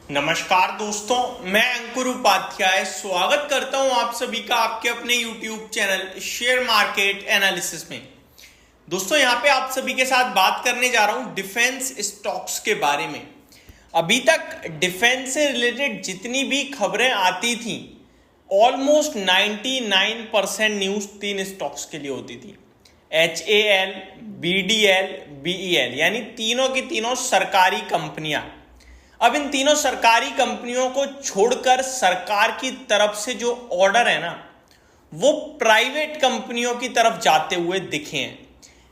नमस्कार दोस्तों, मैं अंकुर उपाध्याय स्वागत करता हूं आप सभी का आपके अपने YouTube channel share market analysis में। दोस्तों यहां पे आप सभी के साथ बात करने जा रहा हूं डिफेंस स्टॉक्स के बारे में। अभी तक डिफेंस से रिलेटेड जितनी भी खबरें आती थी ऑलमोस्ट 99% न्यूज तीन स्टॉक्स के लिए होती थी, HAL, BDL, BEL, यानी तीनों की तीनों सरकारी कंपनियां। अब इन तीनों सरकारी कंपनियों को छोड़कर सरकार की तरफ से जो ऑर्डर है ना, वो प्राइवेट कंपनियों की तरफ जाते हुए दिखे हैं।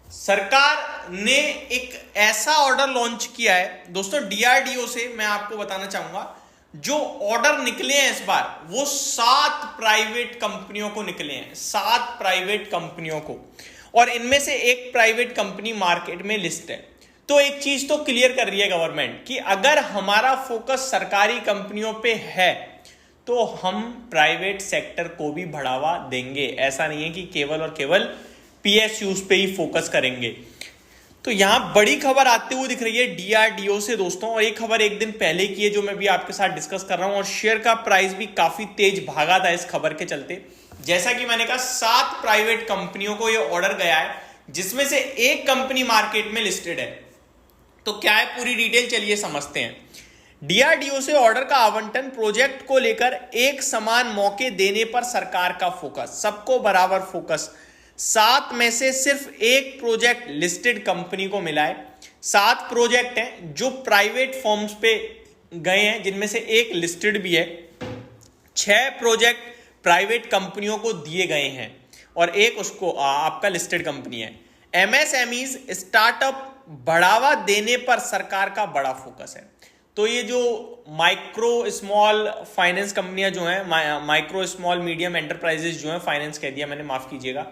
सरकार ने एक ऐसा ऑर्डर लॉन्च किया है दोस्तों, DRDO से मैं आपको बताना चाहूंगा, जो ऑर्डर निकले हैं इस बार वो 7 प्राइवेट कंपनियों को निकले हैं, 7 प्राइवेट कंपनियों को, और इनमें से एक प्राइवेट कंपनी मार्केट में लिस्ट है। तो एक चीज तो क्लियर कर रही है गवर्नमेंट कि अगर हमारा फोकस सरकारी कंपनियों पे है तो हम प्राइवेट सेक्टर को भी बढ़ावा देंगे। ऐसा नहीं है कि केवल और केवल PSUs पे ही फोकस करेंगे। तो यहां बड़ी खबर आते हुए दिख रही है DRDO से दोस्तों, और ये खबर एक दिन पहले की है जो मैं भी आपके साथ डिस्कस कर रहा हूं, और शेयर का प्राइस भी काफी तेज भागा था इस खबर के चलते। जैसा कि मैंने कहा 7 प्राइवेट कंपनियों को यह ऑर्डर गया है, जिसमें से एक कंपनी मार्केट में लिस्टेड है। तो क्या है पूरी डिटेल, चलिए समझते हैं। DRDO से ऑर्डर का आवंटन, प्रोजेक्ट को लेकर एक समान मौके देने पर सरकार का फोकस, सबको बराबर फोकस। 7 में से सिर्फ एक प्रोजेक्ट लिस्टेड कंपनी को मिला है। 7 प्रोजेक्ट हैं जो प्राइवेट फर्म्स पे गए हैं, जिनमें से एक लिस्टेड भी है। 6 प्रोजेक्ट प्राइवेट कंपनियों को दिए गए हैं और एक उसको आपका लिस्टेड कंपनी है। MSMEs स्टार्टअप बढ़ावा देने पर सरकार का बड़ा फोकस है। तो ये जो माइक्रो स्मॉल फाइनेंस कंपनियां जो हैं, माइक्रो स्मॉल मीडियम एंटरप्राइजेस जो हैं, फाइनेंस कह दिया मैंने, माफ कीजिएगा,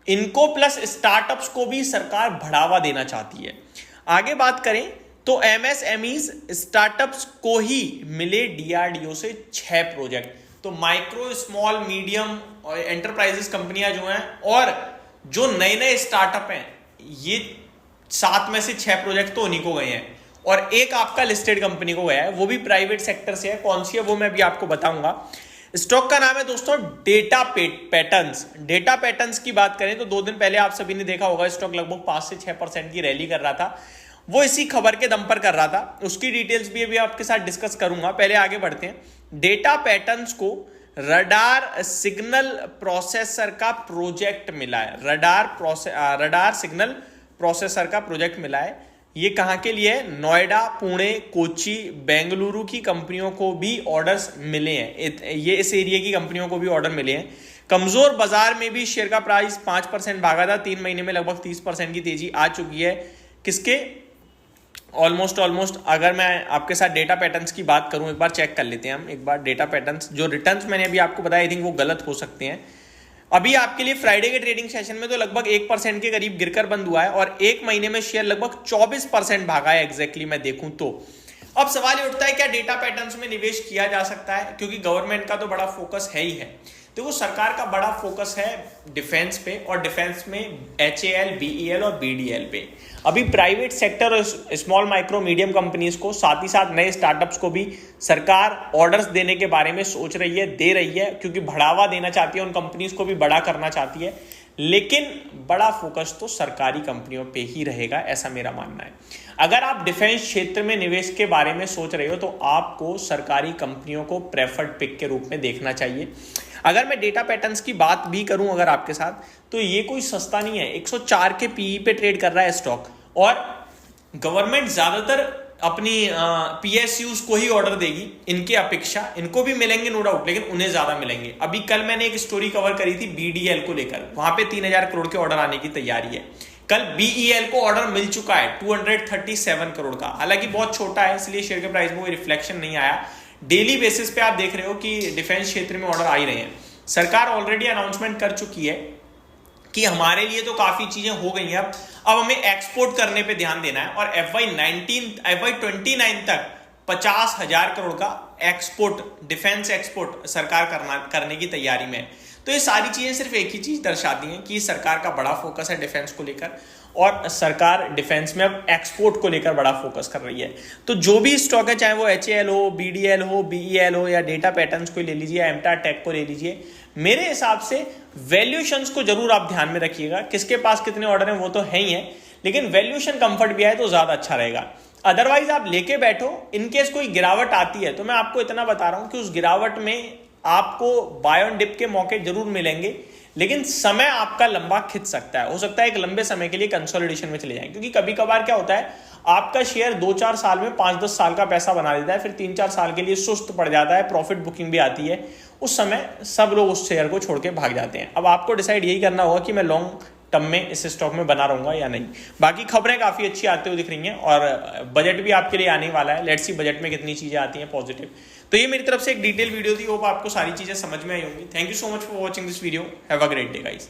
इनको प्लस स्टार्टअप्स को भी सरकार बढ़ावा देना चाहती है। आगे बात करें तो MSMEs स्टार्टअप्स को ही मिले DRDO से 6 प्रोजेक्ट। तो माइक्रो स्मॉल मीडियम और एंटरप्राइजेस कंपनियां जो हैं और जो नए नए स्टार्टअप हैं, ये 7 में से 6 प्रोजेक्ट तो उन्हीं को गए हैं, और एक आपका लिस्टेड कंपनी को गया है, वो भी प्राइवेट सेक्टर से है। कौन सी है वो मैं भी आपको बताऊंगा। स्टॉक का नाम है दोस्तों डेटा पैटर्न्स। डेटा पैटर्न्स की बात करें तो 2 दिन पहले आप सभी ने देखा होगा स्टॉक लगभग 5 से 6% की रैली कर रहा था। वो इसी खबर के दम पर कर रहा था। उसकी डिटेल्स भी अभी आपके साथ डिस्कस करूंगा। पहले आगे बढ़ते हैं। डेटा पैटर्न्स को रडार सिग्नल प्रोसेसर का प्रोजेक्ट मिला है। रडार सिग्नल प्रोसेसर का प्रोजेक्ट मिला है। ये कहां के लिए है? नोएडा, पुणे, कोची, बेंगलुरु की कंपनियों को भी ऑर्डर्स मिले हैं। ये इस एरिया की कंपनियों को भी ऑर्डर मिले हैं। कमजोर बाजार में भी शेयर का प्राइस 5% भागा था। 3 महीने में लगभग 30% की तेजी आ चुकी है। किसके? ऑलमोस्ट अगर मैं आपके साथ डेटा पैटर्न्स की बात करूं, एक बार चेक कर लेते हैं हम। एक बार डेटा पैटर्न्स, जो रिटर्न्स मैंने अभी आपको बताया, आई थिंक वो गलत हो सकते हैं। अभी आपके लिए फ्राइडे के ट्रेडिंग सेशन में तो लगभग 1% के करीब गिरकर बंद हुआ है, और एक महीने में शेयर लगभग 24% भागा है एग्जैक्टली मैं देखूं तो। अब सवाल ये उठता है, क्या डेटा पैटर्न्स में निवेश किया जा सकता है? क्योंकि गवर्नमेंट का तो बड़ा फोकस है ही है। देखो सरकार का बड़ा फोकस है डिफेंस पे, और डिफेंस में HAL, BEL और BDL पे। अभी प्राइवेट सेक्टर और स्मॉल माइक्रो मीडियम कंपनीज को, साथ ही साथ नए स्टार्टअप्स को भी सरकार ऑर्डर्स देने के बारे में सोच रही है, दे रही है, क्योंकि बढ़ावा देना चाहती है, उन कंपनीज को भी बड़ा करना चाहती है। लेकिन बड़ा फोकस तो सरकारी कंपनियों पे ही रहेगा, ऐसा मेरा मानना है। अगर आप डिफेंस क्षेत्र में निवेश के बारे में सोच रहे हो तो आपको सरकारी कंपनियों को प्रेफर्ड पिक के रूप में देखना चाहिए। अगर मैं डेटा पैटर्न्स की बात भी करूं अगर आपके साथ, तो ये कोई सस्ता नहीं है। 104 के PE पे ट्रेड कर रहा है स्टॉक, और गवर्नमेंट ज्यादातर अपनी PSUs को ही ऑर्डर देगी। इनके अपेक्षा इनको भी मिलेंगे नो डाउट, लेकिन उन्हें ज्यादा मिलेंगे। अभी कल मैंने एक स्टोरी कवर करी थी BDL को लेकर, वहां पे 3000 करोड़ के ऑर्डर आने की तैयारी है। कल BEL को ऑर्डर मिल चुका है 237 करोड़ का, हालांकि बहुत छोटा है, इसलिए शेयर के प्राइस में कोई रिफ्लेक्शन नहीं आया। डेली बेसिस पे आप देख रहे हो कि डिफेंस क्षेत्र में ऑर्डर आ ही रहे हैं। सरकार ऑलरेडी अनाउंसमेंट कर चुकी है कि हमारे लिए तो काफी चीजें हो गई हैं, अब हमें एक्सपोर्ट करने पे ध्यान देना है, और FY29 तक 50,000 करोड़ का एक्सपोर्ट, डिफेंस एक्सपोर्ट सरकार करने की तैयारी में है। तो ये सारी चीजें सिर्फ एक ही चीज दर्शाती हैं कि सरकार का बड़ा फोकस है डिफेंस को लेकर। और सरकार डिफेंस में अब एक्सपोर्ट को लेकर बड़ा फोकस कर रही है। तो जो भी स्टॉक है, चाहे वो HAL हो, BDL हो, BEL हो या डेटा पैटर्न्स को ले लीजिए, एमटा टेक को ले लीजिए, मेरे हिसाब से वैल्यूएशंस को जरूर आप ध्यान में रखिएगा। किसके पास कितने ऑर्डर हैं वो तो है ही है, लेकिन वैल्यूएशन कंफर्ट भी आए तो ज्यादा अच्छा रहेगा। अदरवाइज आप लेके बैठो, इनकेस कोई गिरावट आती है तो मैं आपको इतना बता रहा हूं कि उस गिरावट में आपको बाय ऑन डिप के मौके जरूर मिलेंगे, लेकिन समय आपका लंबा खिंच सकता है। हो सकता है एक लंबे समय के लिए कंसोलिडेशन में चले जाए, क्योंकि कभी कभार क्या होता है, आपका शेयर 2-4 साल में 5-10 साल का पैसा बना देता है, फिर 3-4 साल के लिए सुस्त पड़ जाता है, प्रॉफिट बुकिंग भी आती है, उस समय सब लोग उस शेयर को छोड़ के भाग जाते हैं। अब आपको डिसाइड यही करना होगा कि मैं लॉन्ग टर्म में इस स्टॉक में बना रहूंगा या नहीं। बाकी खबरें काफी अच्छी आती हुई दिख रही हैं और बजट भी आपके लिए आने वाला है। लेट्स सी बजट में कितनी चीजें आती हैं पॉजिटिव। तो ये मेरी तरफ से एक डिटेल वीडियो थी, होप आपको सारी चीजें समझ में आई होंगी। Thank you so much for watching this video. Have a great day guys.